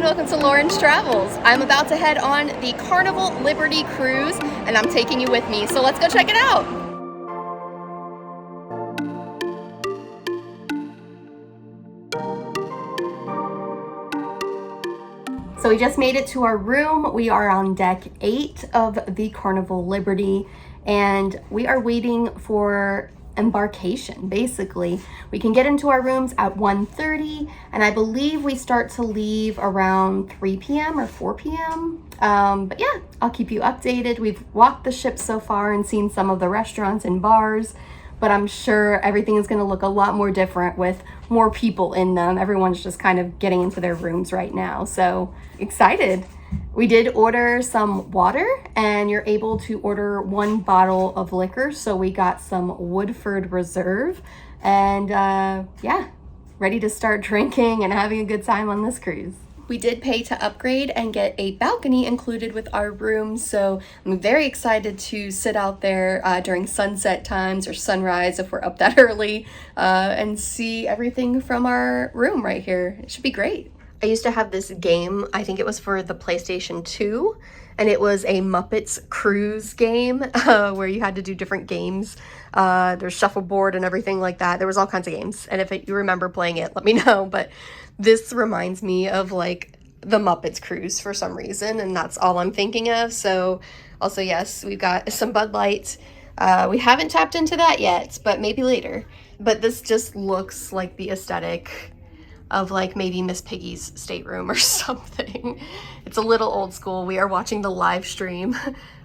and welcome to Lauren's Travels. I'm about to head on the Carnival Liberty cruise and I'm taking you with me, so let's go check it out. So we just made it to our room. We are on deck 8 of the Carnival Liberty and we are waiting for embarkation. Basically, we can get into our rooms at 1:30 and I believe we start to leave around 3 p.m. or 4 p.m. But yeah, I'll keep you updated. We've walked the ship so far and seen some of the restaurants and bars, but I'm sure everything is going to look a lot more different with more people in them. Everyone's just kind of getting into their rooms right now, so excited. We did order some water and you're able to order 1 bottle of liquor. So we got some Woodford Reserve and yeah, ready to start drinking and having a good time on this cruise. We did pay to upgrade and get a balcony included with our room. So I'm very excited to sit out there during sunset times or sunrise if we're up that early and see everything from our room right here. It should be great. I used to have this game, I think it was for the PlayStation 2, and it was a Muppets cruise game where you had to do different games. There's shuffleboard and everything like that. There was all kinds of games, and if you remember playing it, let me know. But this reminds me of like the Muppets cruise for some reason, and that's all I'm thinking of. So also, yes, we've got some Bud Light. We haven't tapped into that yet, but maybe later. But this just looks like the aesthetic of like maybe Miss Piggy's stateroom or something. It's a little old school. We are watching the live stream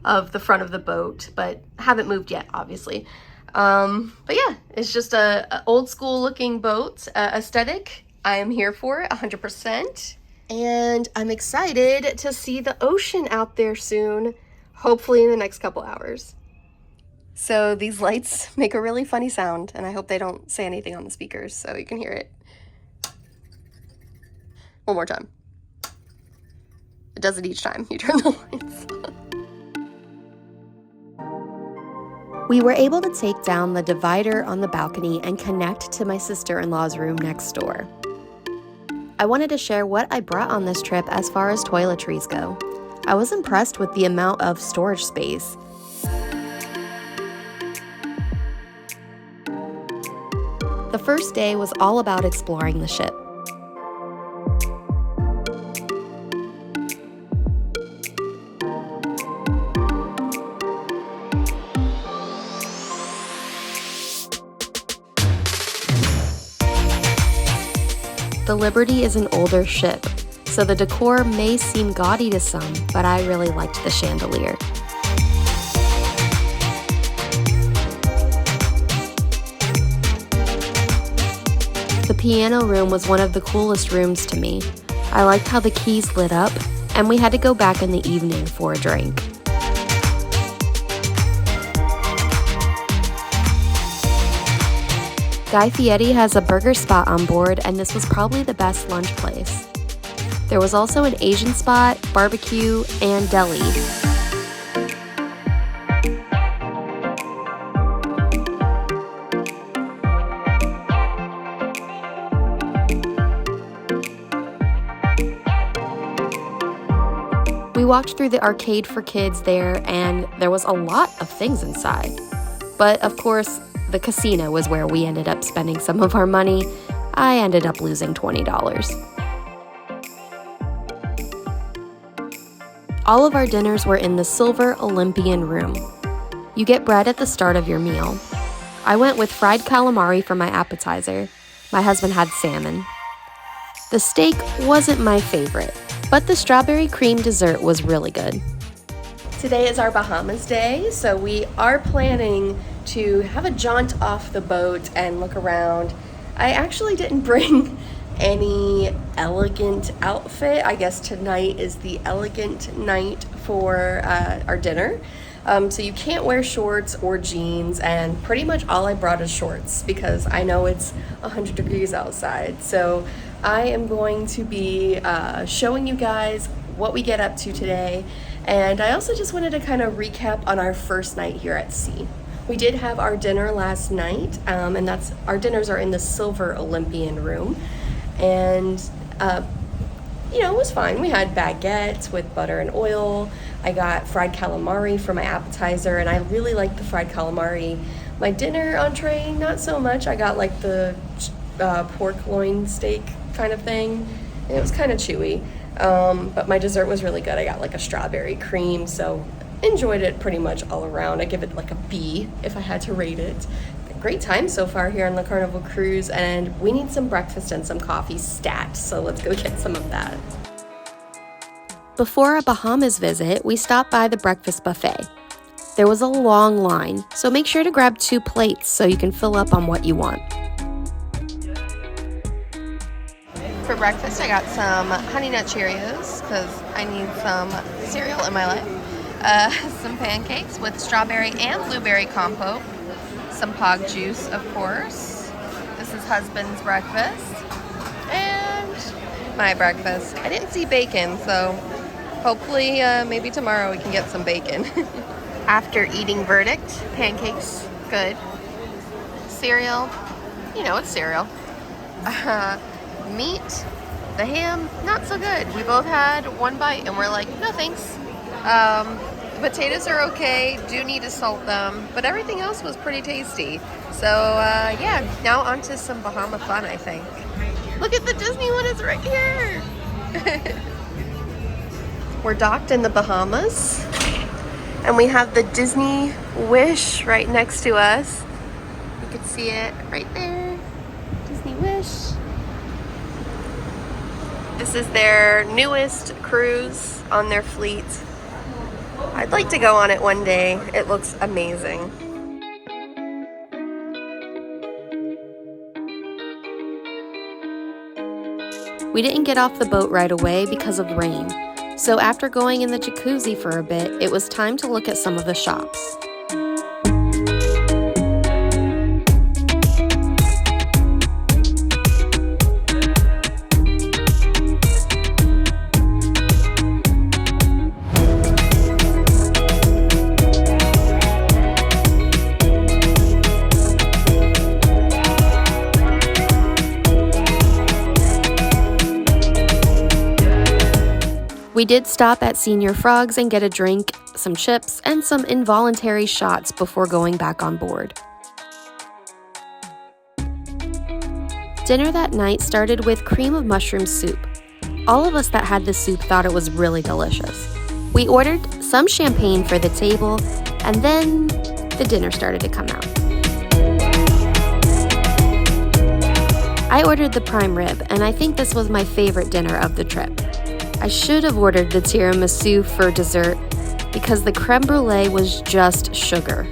of the front of the boat, but haven't moved yet, obviously. But yeah, it's just a old school looking boat aesthetic. I am here for it 100%. And I'm excited to see the ocean out there soon, hopefully in the next couple hours. So these lights make a really funny sound, and I hope they don't say anything on the speakers so you can hear it. One more time. It does it each time you turn the lights on. We were able to take down the divider on the balcony and connect to my sister-in-law's room next door. I wanted to share what I brought on this trip as far as toiletries go. I was impressed with the amount of storage space. The first day was all about exploring the ship. The Liberty is an older ship, so the decor may seem gaudy to some, but I really liked the chandelier. The piano room was one of the coolest rooms to me. I liked how the keys lit up, and we had to go back in the evening for a drink. Guy Fieri has a burger spot on board, and this was probably the best lunch place. There was also an Asian spot, barbecue, and deli. We walked through the arcade for kids there, and there was a lot of things inside. But of course, the casino was where we ended up spending some of our money. I ended up losing $20. All of our dinners were in the Silver Olympian room. You get bread at the start of your meal. I went with fried calamari for my appetizer. My husband had salmon. The steak wasn't my favorite, but the strawberry cream dessert was really good. Today is our Bahamas day, so we are planning to have a jaunt off the boat and look around. I actually didn't bring any elegant outfit. I guess tonight is the elegant night for our dinner. So you can't wear shorts or jeans, and pretty much all I brought is shorts because I know it's 100 degrees outside. So I am going to be showing you guys what we get up to today. And I also just wanted to kind of recap on our first night here at sea. We did have our dinner last night, and our dinners are in the Silver Olympian room. And you know, it was fine. We had baguettes with butter and oil. I got fried calamari for my appetizer, and I really liked the fried calamari. My dinner entree, not so much. I got like the pork loin steak kind of thing. It was kind of chewy, but my dessert was really good. I got like a strawberry cream, so enjoyed it pretty much all around. I give it like a B if I had to rate it. Great time so far here on the Carnival Cruise, and we need some breakfast and some coffee stat, so let's go get some of that. Before our Bahamas visit, we stopped by the breakfast buffet. There was a long line, so make sure to grab 2 plates so you can fill up on what you want. For breakfast, I got some Honey Nut Cheerios because I need some cereal in my life. Some pancakes with strawberry and blueberry compote. Some pog juice, of course. This is husband's breakfast. And my breakfast. I didn't see bacon, so hopefully maybe tomorrow we can get some bacon. After eating verdict, pancakes, good. Cereal, you know it's cereal. Meat, the ham, not so good. We both had 1 bite and we're like, no thanks. The potatoes are okay, do need to salt them, but everything else was pretty tasty. So yeah, now on to some Bahama fun, I think. Look at the Disney one, it's right here. We're docked in the Bahamas, and we have the Disney Wish right next to us. You can see it right there, Disney Wish. This is their newest cruise on their fleet. I'd like to go on it one day. It looks amazing. We didn't get off the boat right away because of rain. So after going in the jacuzzi for a bit, it was time to look at some of the shops. We did stop at Senior Frogs and get a drink, some chips, and some involuntary shots before going back on board. Dinner that night started with cream of mushroom soup. All of us that had the soup thought it was really delicious. We ordered some champagne for the table, and then the dinner started to come out. I ordered the prime rib, and I think this was my favorite dinner of the trip. I should have ordered the tiramisu for dessert because the creme brulee was just sugar.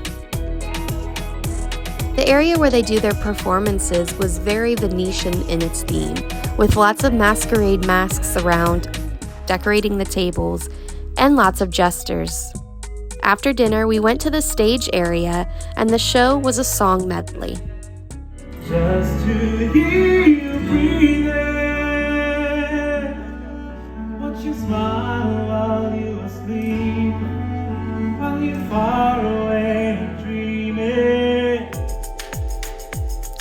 The area where they do their performances was very Venetian in its theme, with lots of masquerade masks around, decorating the tables, and lots of jesters. After dinner, we went to the stage area, and the show was a song medley. Just to hear you breathing, watch you smile while you are asleep, while you're far away dreaming.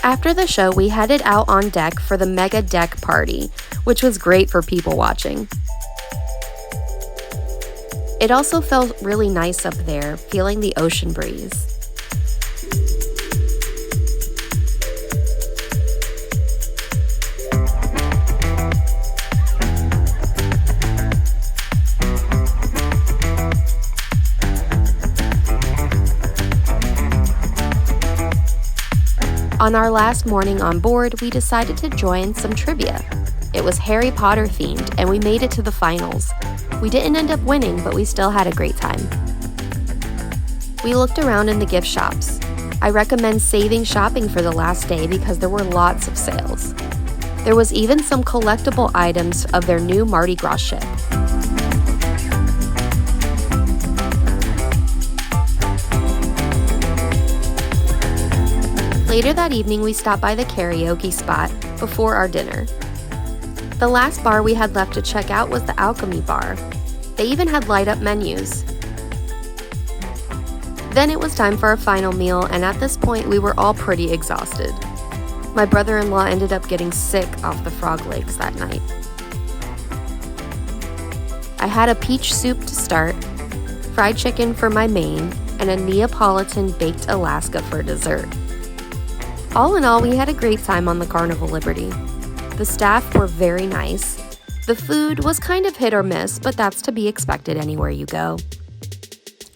After the show, we headed out on deck for the mega deck party, which was great for people watching. It also felt really nice up there, feeling the ocean breeze. On our last morning on board, we decided to join some trivia. It was Harry Potter themed, and we made it to the finals. We didn't end up winning, but we still had a great time. We looked around in the gift shops. I recommend saving shopping for the last day because there were lots of sales. There was even some collectible items of their new Mardi Gras ship. Later that evening, we stopped by the karaoke spot before our dinner. The last bar we had left to check out was the Alchemy Bar. They even had light-up menus. Then it was time for our final meal, and at this point, we were all pretty exhausted. My brother-in-law ended up getting sick off the frog legs that night. I had a peach soup to start, fried chicken for my main, and a Neapolitan baked Alaska for dessert. All in all, we had a great time on the Carnival Liberty. The staff were very nice. The food was kind of hit or miss, but that's to be expected anywhere you go.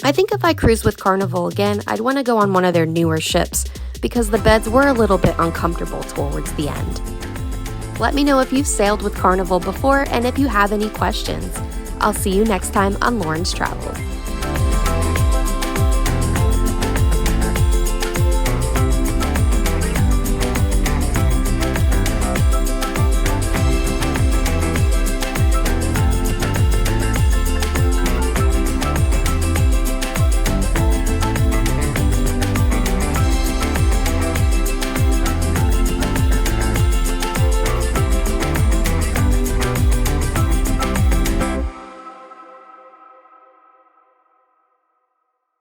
I think if I cruise with Carnival again, I'd want to go on one of their newer ships because the beds were a little bit uncomfortable towards the end. Let me know if you've sailed with Carnival before and if you have any questions. I'll see you next time on Lauren's Travels.